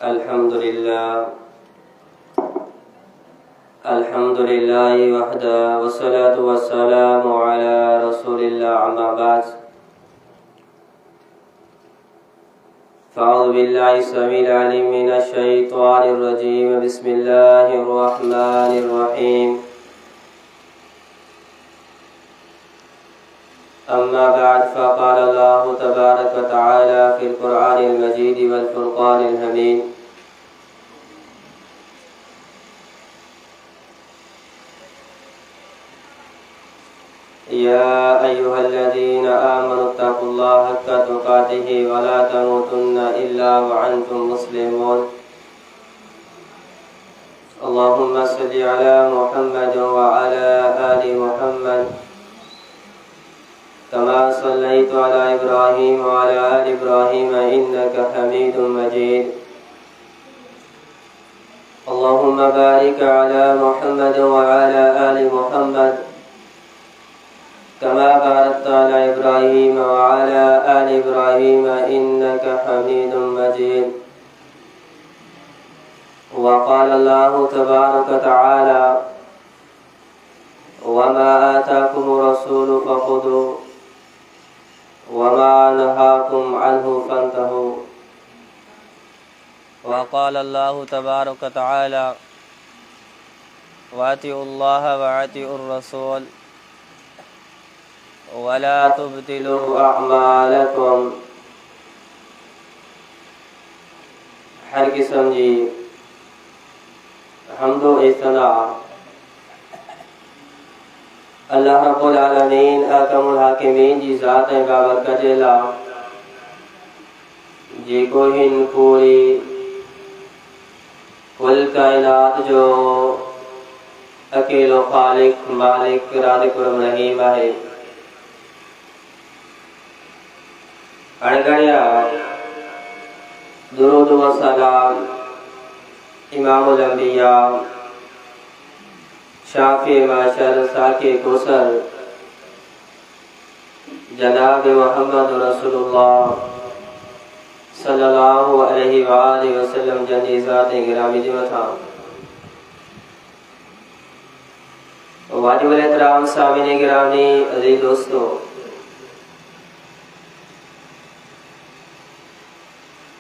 अल्हम्दुलिल्लाह वहदा वस्सलातु वस्सलामु अला रसूलिल्लाह अम्मा बाद फ़अऊज़ु बिल्लाहि अस्समीइल अलीम मिनश शैतानिर रजीम बिस्मिल्लाहिर रहमानिर रहीम अम्मा बाद फ़क़ाल अल्लाहु तबारक व तआला फ़िल क़ुरआनिल मजीद वल फ़ुरक़ानिल हमीद या अय्युहल्लज़ीना आमनु तक़ुल्लाह हक़्क़ तुक़ातिहि व ला तमूतुन्ना इल्ला व अंतुम मुस्लिमून। अल्लाहुम्मा सल्लि अला मुहम्मद व अला आलि मुहम्मद कमा सल्लैता अला इब्राहीम व अला आलि इब्राहीम इन्नका हमीदुम मजीद। अल्लाहुम्मा बारिक अला मुहम्मद व अला आलि मुहम्मद कमा बारकता अला इब्राहीम व अला आलि इब्राहीम इन्नका हमीदुम मजीद। वक़ाल अल्लाहु तबारक व तआला वमा आताकुमुर रसूलु फ़ख़ुज़ूहु वमा नहाकुम अन्हु फ़न्तहू। वक़ाल अल्लाहु तबारक व तआला वातिउल्लाह व अतिउर रसूल वला तुब्तिलू अअमालकुम। हर किस्म जी हम्दो इस्तना अल्लाह रब्बुल आलमीन अहकमुल हाकिमीन जी ज़ात ऐं बाबरकत जे लाइ जेको हिन पूरी कुल काइनात जो अकेलो ख़ालिक मालिक राज़िक़ुर रहीम आहे। अणगणिया दुरूद व सलाम इमामुल अंबिया शाफ़ी माशर साक़ी कौसर जनाब मुहम्मद रसूलुल्लाह सल्लल्लाहु अलैहि व आलिहि वसल्लम जंजी ज़ात गिरामी जे मथां वाजिबुल एहतराम सामिन गिरामी अज़ीज़ दोस्तों,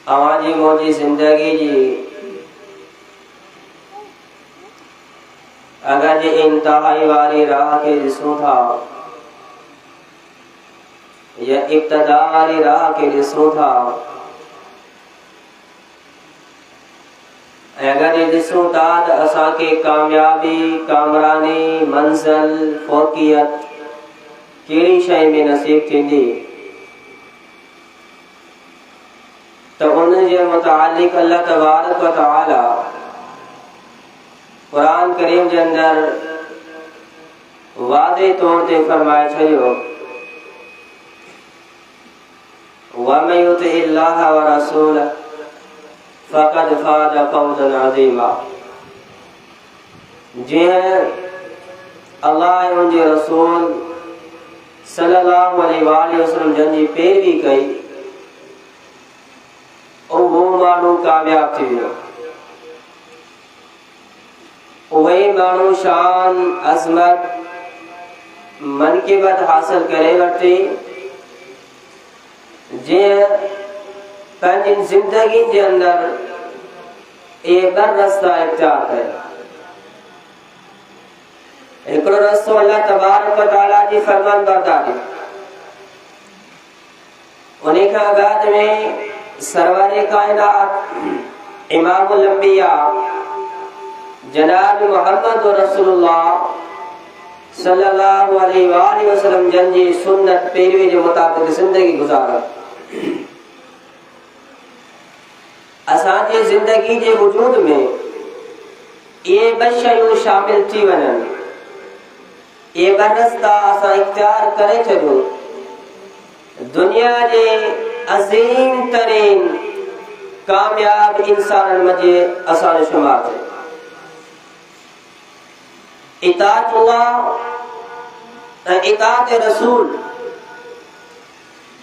आवाजी मोजी जिंदगी जी अगर जे इंतहाई वारी राह के ॾिसूं था या इब्तिदा वारी राह के ॾिसूं था, अगर ये ॾिसूं था त असांखे कामयाबी कामरानी मंज़िल फ़ौक़ियत कहिड़ी शइ में नसीब थींदी तो उनजे मुतालिक अल्लाह तबारक व तआला कुरान करीम के अंदर वादे तौर ते फरमाए छॾियो वमन युतिइल्लाह व रसूलह फ़क़द फ़ाज़ फ़ौज़न अज़ीमा। जीअं अल्लाह ऐं उनजे रसूल सल्लल्लाहु अलैहि वसल्लम जंहिंजी पैरवी कई वो माण्हू कामयाब थी वियो। उहे माण्हू शान अज़मत मनक़िबत हासिल करे वरिती जीअं पंहिंजी ज़िंदगी जे अंदर ये ॿ रस्ता इख्तियार कया। हिकिड़ो रस्तो अल्लाह तबारक व तआला जी फरमानबरदारी, उन्हीं खां बाद में सरवरे कायनात इमामुल अंबिया जनाब मुहम्मद रसूलुल्लाह सल्लल्लाहु अलैहि वसल्लम जंजी सुन्नत पैरवी के मुताबिक जिंदगी गुजारत। असांजी जिंदगी के वजूद में ये ॿ शयूं शामिल थी वञनि, ये ॿ रस्ता असां इख्तियार करे छॾियूं, दुनिया के अजीम तरीन कामयाब इंसान मजे असान शुमार थे। इताअतुल्लाह इताअत रसूल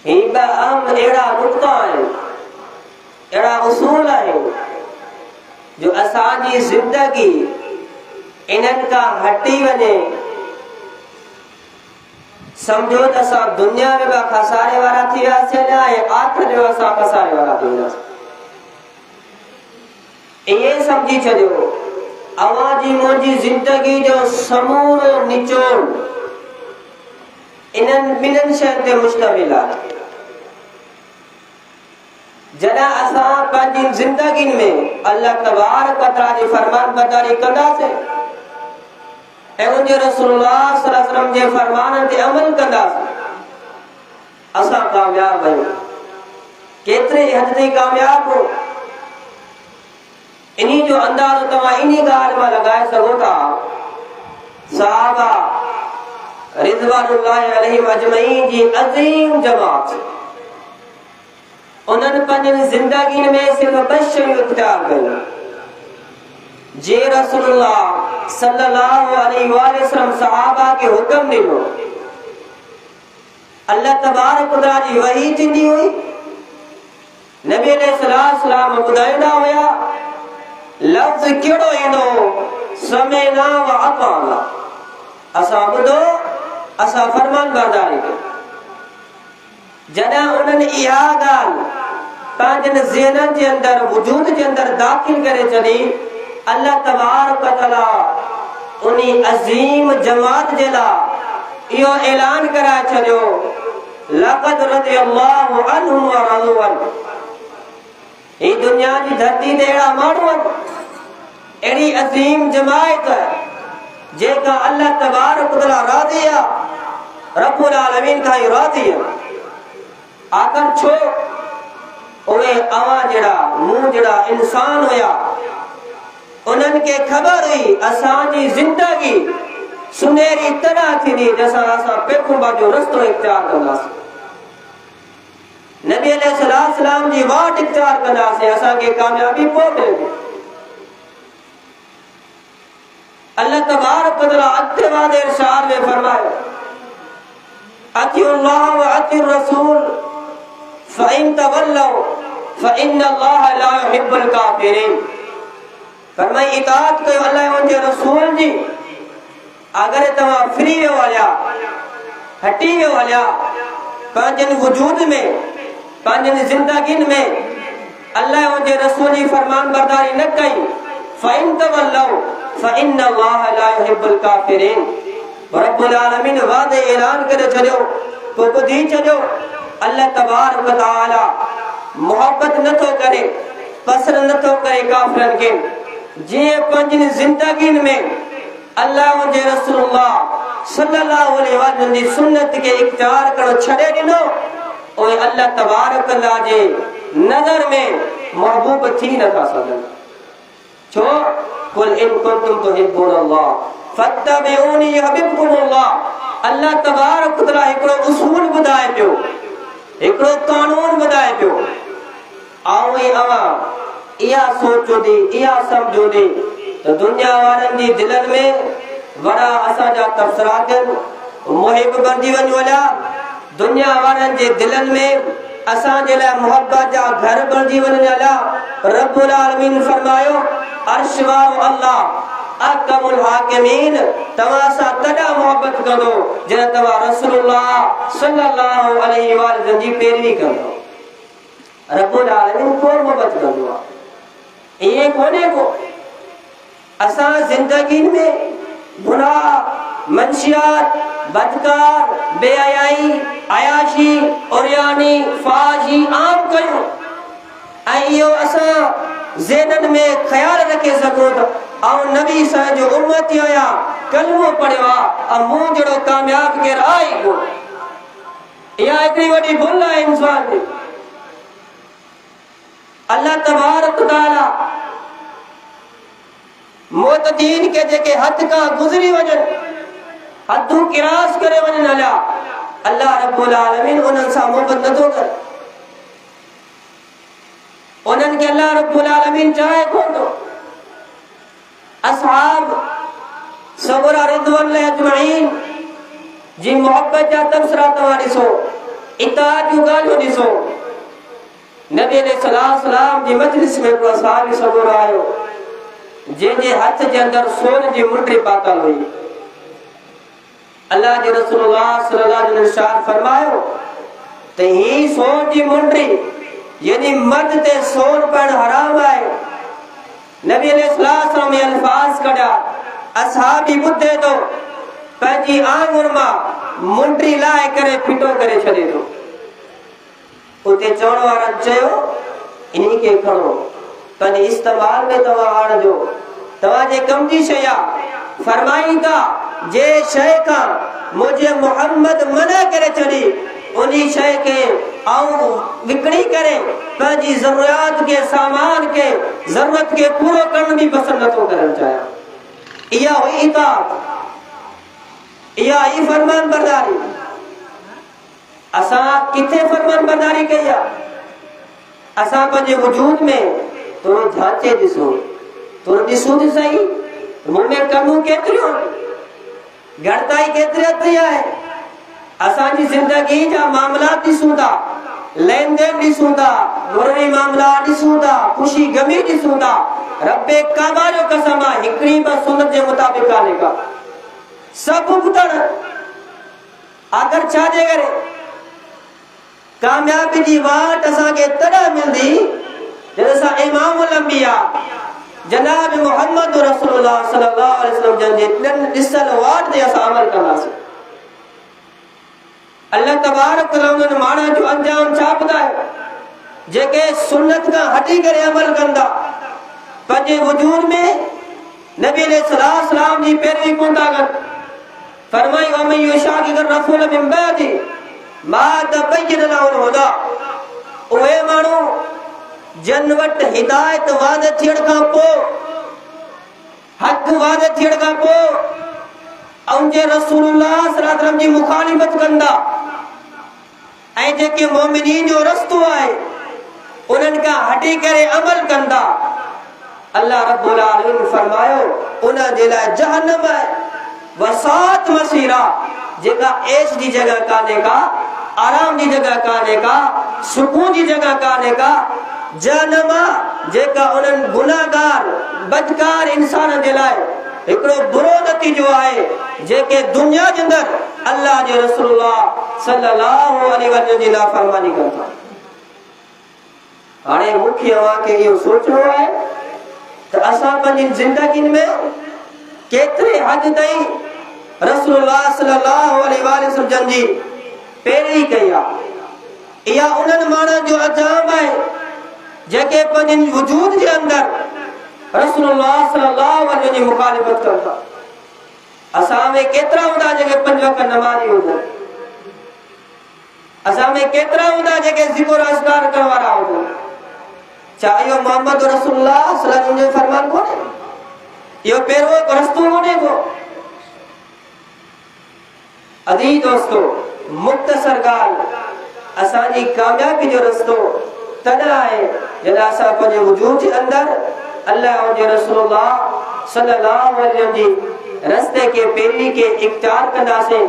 ही ॿ अहम अहिड़ा नुक़्ता आहिनि, अहिड़ा उसूल आहिनि जो असांजी ज़िंदगी इन्हनि खां हटी वञे, समझो त असां दुनिया में बि खसारे वारा थी वियासीं ऐं आख़िरत में असां खसारे वारा थी वेंदासीं। इहे समझी छॾियो, अवांजी मुंहिंजी ज़िंदगी जो समूरो निचोड़ इन्हनि ॿिन्हिनि शयुनि ते मुश्तमिल आहे। जॾहिं असां पंहिंजी ज़िंदगी में अल्लाह तबारक व तआला जी फरमानबरदारी कंदासीं ऐं उनजे रसूलुल्लाह सल्लल्लाहु अलैहि वसल्लम जे फरमाननि ते अमल कंदासीं, असां कामयाब आहियूं। केतिरे हद ताईं कामयाब हो, इन्ही जो अंदाज़ो तव्हां इन्ही ॻाल्हि मां लॻाए सघो था। सहाबा रिज़वानुल्लाहि अलैहिम अजमईन जी अज़ीम जमात, उन्हनि पंहिंजी ज़िंदगी में सिर्फ़ ॿ शयूं इख्तियार कयूं। जे रसूलुल्लाह सल्लल्लाहु अलैहि वसल्लम सहाबा के हुक्म ॾिनो, अल्लाह तबारक व तआला जी वही थींदी हुई, नबी अलैहिस्सलातु वस्सलाम ॿुधाईंदा हुया, लफ़्ज़ कहिड़ो ईंदो, समेना व अताना, असां ॿुधो, असां फरमानबरदारी कयूं। जॾहिं उन्हनि इहा ॻाल्हि पंहिंजनि ज़हननि जे अंदरि, वजूद जे अंदरि दाख़िल करे छॾी, अल्लाह तबारक व तआला उन्ही अज़ीम जमात जे लाइ इहो ऐलान कराए छॾियो, लक़द रज़ियल्लाहु अन्हुम व रज़ू अन्हु। ही दुनिया जी धरती ते अहिड़ा माण्हू आहिनि, अहिड़ी अज़ीम जमात जेका अल्लाह तबारक व तआला राज़ी आहे, रब्बुल आलमीन खां राज़ी आहे। आखिर छो? उहे अवां जहिड़ा, मूं जहिड़ा इंसान हुया, उन्हनि खे ख़बर हुई असांजी ज़िंदगी सुनहरी तरह थींदी जंहिंसां असां पेखुंबा जो रस्तो इख्तियार कंदासीं, नबी अलैहिस्सलातु वस्सलाम जी वाट इख्तियार कंदासीं, असांखे कामयाबी पोइ मिलंदी। अल्लाह तबारक व तआला अॻिते वादे इरशाद में फरमायो, अतिउल्लाह व अतिउर रसूल फ़इन तवल्लव फ़इन्नल्लाह ला युहिब्बुल काफ़िरीन। फरमाई इताअत कयो अल्लाह ऐं उनजे रसूल जी। अगर तव्हां फ्री वियो हलिया, हटी वियो हलिया, पंहिंजनि वजूद में, पंहिंजनि ज़िंदगियुनि में अल्लाह ऐं उनजे रसूल जी फरमानबरदारी न कई, फ़इन तवल्लव फ़इन्नल्लाह ला युहिब्बुल काफ़िरीन। रब्बुल आलमीन वादे ऐलान करे छॾियो, पोइ ॿुधी छॾियो, अल्लाह तबारक व तआला मोहब्बत नथो करे, पसंद नथो करे काफ़िरनि खे। जीअं पंहिंजी ज़िंदगियुनि में अल्लाह उनजे रसूलुल्लाह सल्लल्लाहु अलैहि वसल्लम जी सुन्नत खे इख्तियार करणु छॾे ॾिनो, उहे अल्लाह तबारक व तआला जे नज़र में महबूब थी नथा सघनि। छो? कुल इन कुंतुम तुहिब्बूनल्लाह फत्तबिऊनी युहिब्बुकुमुल्लाह। अल्लाह तबारक व तआला हिकिड़ो उसूल ॿुधाए पियो, हिकिड़ो कानून ॿुधाए पियो। आऊं ऐं अवां इहा सोचूंदी, इहा सम्झूंदी त दुनिया वारनि जी दिलनि में वड़ा असांजा तबसरात मुहिब बणिजी वञूं हलिया, दुनिया वारनि जे दिलनि में असांजे लाइ मोहब्बत जा घर बणिजी वञनि हलिया। रब्बुल आलमीन फरमायो, अर्श वारो अल्लाह अहकमुल हाकिमीन, तव्हां सां तॾहिं मोहब्बत कंदो जॾहिं तव्हां रसूलुल्लाह सल्लल्लाहु अलैहि वसल्लम जी पैरवी कंदो। रब्बुल आलमीन कोन मोहब्बत कंदो आहे, इएं कोन्हे को। असां ज़िंदगी में गुनाह, मंशियात, बदकार, बेहयाई, अयाशी, उरियानी, फाजी आम कयूं ऐं इहो असां ज़हननि में ख़्याल रखे सघूं था। ऐं नबी साईं जो उम्मती आहियां, कलमो पढ़ियो आहे, ऐं मूं जहिड़ो कामयाब केरु आहे ई कोन। इहा हिकिड़ी वॾी भुल आहे इंसान जी। अल्लाह तबारक व तआला मुतदीन के जेके हद खां गुज़री वञनि, हदूं किरास करे वञनि हलिया, अल्लाह रब्बुल आलमीन उन्हनि सां मोहब्बत नथो करे। उन्हनि खे अल्लाह रब्बुल आलमीन चाहे कोन थो। असहाब सबरा रिज़वानुल्लाहि अजमईन जी मोहब्बत जा तबसरा तव्हां ॾिसो, इताअत जूं ॻाल्हियूं ॾिसो। नबी अलैहिस्सलाम जी मजलिस में हिकिड़ो सहाबी सबरो आयो, जंहिंजे हथ जे अंदर सोन जी मुंडी पातल हुई। अल्लाह जे रसूलुल्लाह सल्लल्लाहु अलैहि वसल्लम फरमायो त ही सोन जी मुंडी यानी मर्द ते सोन पण हराम है। नबी अलैहिस्सलाम में अल्फाज कढा असहाबी बुद्धे तो पंहिंजी आंगुर मां मुंडी लाए करे फिटो करे छॾे थो। उते चवण वारनि चयो इन्ही खे खणो पंहिंजे इस्तेमाल में तव्हां आणिजो, तव्हांजे कम जी शइ आहे। फरमाई था जे शइ खां मुंहिंजे मोहम्मद मना करे छॾी उन्ही शइ खे ऐं विकिणी करे पंहिंजी ज़रूरियात के सामान के ज़रूरत के पूरो करण भी पसंद नथो करणु चाहियां। इहा हुई इताअत, इहा ही फरमान बरदारी। असां किथे फरमान बरदारी कई आहे? असां पंहिंजे वजूद में थोरो झांचे ॾिसो, थोरो ॾिसूं त सही मूं में कमियूं केतिरियूं, घटिताई केतिरी थी आहे। असांजी ज़िंदगी जा मामलात ॾिसूं था, लेन देन ॾिसूं था, घरनी मामला ॾिसूं था, ख़ुशी गमी ॾिसूं था। रब्बे काबा जो कसम आहे हिकिड़ी बि सुन्नत जे मुताबिक़ कान्हे का। सभु ॿुधण आख़िर छा जे करे कामयाबी जी वाट असांखे तॾहिं मिलंदी जॾहिं असां इमामुल अंबिया जनाब मोहम्मद रसूलुल्लाह सल्लल्लाहु अलैहि वसल्लम जंहिंजे ॾिसल वाट ते असां अमल कंदासीं। अल्लाह तबारक व तआला उन्हनि माण्हुनि जो अंजाम छा ॿुधायो जेके सुन्नत खां हटी करे अमल कंदा, पंहिंजे वजूद में नबी अलैहिस्सलाम जी पैरवी कोन था कनि। फरमाई वमन युशाक़िक़ रसूल मिन बअदि मा तबय्यन लहुल हुदा, उहे माण्हू जन वटि हिदायत वाद थियण खां पोइ हक़ वाद थियण खां पोइ ऐं जे रसूलुल्लाह सल्लल्लाहु अलैहि वसल्लम जी मुखालिफत कंदा ऐं जेके मोमिनीन जो रस्तो आहे उन्हनि खां हटी करे अमल कंदा, अल्लाह रब्बुल आलमीन फरमायो उन जे लाइ जहन्नम आहे वसात मसीरा, जेका ऐश जी जगह कान्हे का, आराम जी जगह कान्हे का, सुकून जी जगह कान्हे का। जहन्नम जेका उन्हनि गुनाहगार बदकार इंसान जे लाइ हिकिड़ो बुरो नतीजो आहे जेके दुनिया जे अंदरि अल्लाह जे रसूलुल्लाह सल्लल्लाहु अलैहि वसल्लम जी नाफरमानी कनि था। हाणे मूंखे अव्हांखे इहो सोचणो आहे त असां पंहिंजी ज़िंदगी में केतिरे हद ताईं रसूलुल्लाह सल्लल्लाहु अलैहि वसल्लम जी पैरवी कई आहे। इहा उन्हनि माण्हुनि जो अंजाम आहे जेके पंहिंजे वजूद जे अंदरि रसूलुल्लाह सल्लल्लाहु अलैहि वसल्लम जी मुखालिफत कनि था। असां में केतिरा हूंदा जेके 5 वक़्त नमाज़ी हुजनि, असां में केतिरा हूंदा जेके ज़िक्र अस्कार करण वारा हुजनि। छा इहो मोहम्मद रसूलुल्लाह सल्लल्लाहु अलैहि वसल्लम जो फरमान कोन्हे? इहो पहिरियों रस्तो कोन्हे को? अदी दोस्तो मुख्तसर ॻाल्हि असांजी कामयाबी जो रस्तो तॾहिं आहे जॾहिं असां पंहिंजे वजूद जे अंदरि अल्लाह जे रसूलुल्लाह सल्लल्लाहु अलैहि वसल्लम जी रस्ते के पैरवी के इख्तियार कंदासीं,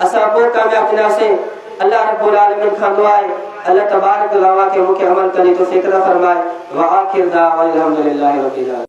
असां पोइ कामयाब थींदासीं। अल्लाह रब्बुल आलमीन खां दुआ आहे अल्लाह तबारक व तआला के मूंखे अमल करने तौफीक अता फरमाए। व आखिर दाअवाना अल्हम्दुलिल्लाहि रब्बिल आलमीन।